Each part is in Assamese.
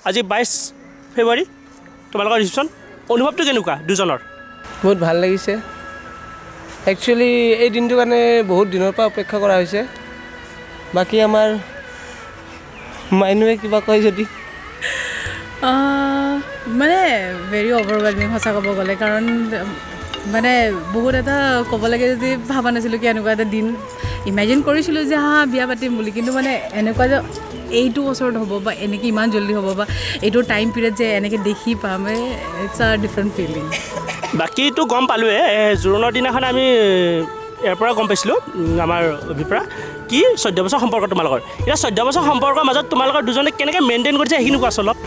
আজি 22 ফেব্ৰুৱাৰী তোমালোকৰ ৰিচিপশ্যন অনুভৱটো কেনেকুৱা দুজনৰ বহুত ভাল লাগিছে একচুৱেলি এই দিনটোৰ কাৰণে বহুত দিনৰ পৰা অপেক্ষা কৰা হৈছে বাকী আমাৰ মাইনুৱে কিবা কয় যদি মানে ভেৰি অভাৰৱেলমিং সঁচা ক'ব গ'লে কাৰণ মানে বহুত এটা ক'ব লাগে যদি ভাবা নাছিলোঁ কি এনেকুৱা এটা দিন ইমেজিন কৰিছিলোঁ যে বিয়া পাতিম বুলি কিন্তু মানে এনেকুৱা যে এইটো বছৰত হ'ব বা এনেকৈ ইমান জল্দি হ'ব বা এইটো টাইম পিৰিয়ড যে এনেকৈ দেখি পাম ইটছ আ ডিফাৰেণ্ট ফিলিং বাকীটো গম পালোৱে জোৰোণৰ দিনাখন আমি ইয়াৰ পৰা গম পাইছিলোঁ আমাৰ অভিপ্ৰা কি 14 বছৰ সম্পৰ্ক তোমালোকৰ এতিয়া 14 বছৰ সম্পৰ্কৰ মাজত তোমালোকৰ দুজনে কেনেকৈ মেইনটেইন কৰিছে সেইখিনি কোৱাচোন অলপ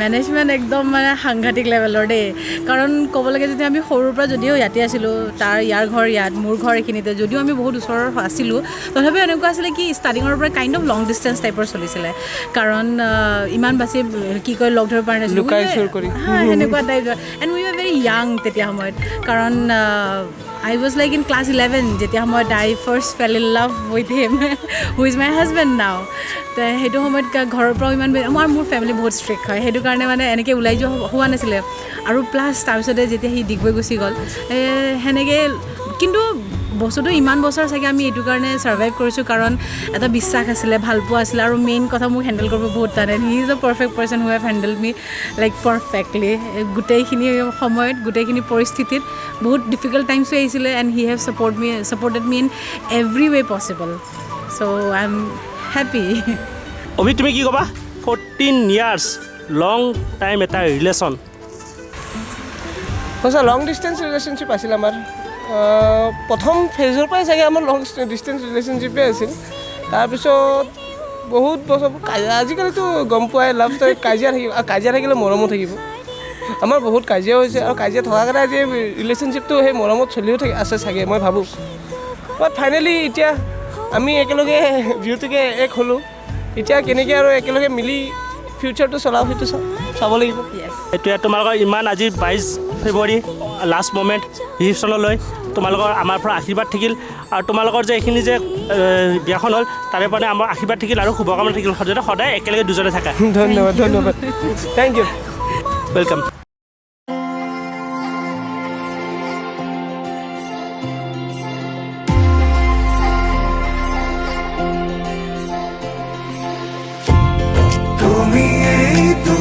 মেনেজমেণ্ট একদম মানে সাংঘাতিক লেভেলৰ দেই কাৰণ ক'ব লাগে যদি আমি সৰুৰ পৰা যদিও ইয়াতে আছিলোঁ ইয়াৰ ঘৰ ইয়াত মোৰ ঘৰ এইখিনিতে যদিও আমি বহুত ওচৰৰ আছিলোঁ তথাপিও এনেকুৱা আছিলে কি ষ্টাৰ্টিঙৰ পৰা কাইণ্ড অফ লং ডিষ্টেঞ্চ টাইপৰ চলিছিলে কাৰণ ইমান বাছি কি কয় লগ ধৰিব পৰা নাছিলোঁ সেনেকুৱা type and we are very young তেতিয়া সময়ত কাৰণ I was like in class 11 যেতিয়া সময়ত I first fell in love with him who is my husband now তো সেইটো সময়ত ঘৰৰ পৰা ইমান মোৰ ফেমিলি বহুত ষ্ট্ৰিক্ট হয় সেইটো কাৰণে মানে এনেকৈ ওলাই যোৱা হোৱা নাছিলে আৰু প্লাছ তাৰপিছতে যেতিয়া সি ডিগবৈ গুচি গ'ল সেনেকৈ কিন্তু বস্তুটো ইমান বছৰ চাগে আমি এইটো কাৰণে ছাৰ্ভাইভ কৰিছোঁ কাৰণ এটা বিশ্বাস আছিলে ভালপোৱা আছিলে আৰু মেইন কথা মোক হেণ্ডেল কৰিব বহুত টানে he is a perfect person who have handle me like perfectly গোটেইখিনি সময়ত গোটেইখিনি পৰিস্থিতিত বহুত ডিফিকাল্ট টাইমছো আহিছিলে and he have supported me in every way possible so' I am happy Abhi তুমি কি ক'বা 14 ইয়াৰ্ছ লং টাইম এটা ৰিলেশ্যন সঁচা লং ডিষ্টেঞ্চ ৰিলেশ্যনশ্বিপ আছিল আমাৰ প্ৰথম ফেজৰ পৰাই চাগে আমাৰ লং ডিষ্টেঞ্চ ৰিলেশ্যনশ্বিপে আছিল তাৰপিছত বহুত বছৰ আজিকালিতো গম পোৱাই লাভ ষ্টৰী কাজিয়া থাকিলে মৰমো থাকিব আমাৰ বহুত কাজিয়া হৈছে আৰু কাজিয়া থকাৰ কাৰণে আজি ৰিলেশ্যনশ্বিপটো সেই মৰমত চলিও আছে চাগে মই ভাবোঁ বাট ফাইনেলি এতিয়া আমি একেলগে যিহেতুকে এক হ'লোঁ এতিয়া কেনেকৈ আৰু একেলগে মিলি ফিউচাৰটো চলাওঁ সেইটো চাব লাগিব এতিয়া তোমালোকৰ ইমান আজি 22 ফেব্ৰুৱাৰী লাষ্ট মমেণ্ট ৰিচিপশ্যনলৈ তোমালোকৰ আমাৰ পৰা আশীৰ্বাদ থাকিল আৰু তোমালোকৰ যে এইখিনি যে বিয়াখন হ'ল তাৰে পৰা আমাৰ আশীৰ্বাদ থাকিল আৰু শুভকামনা থাকিল সদায় একেলগে দুজনে থাকা ধন্যবাদ থেংক ইউ ৱেলকাম তুমি এই তো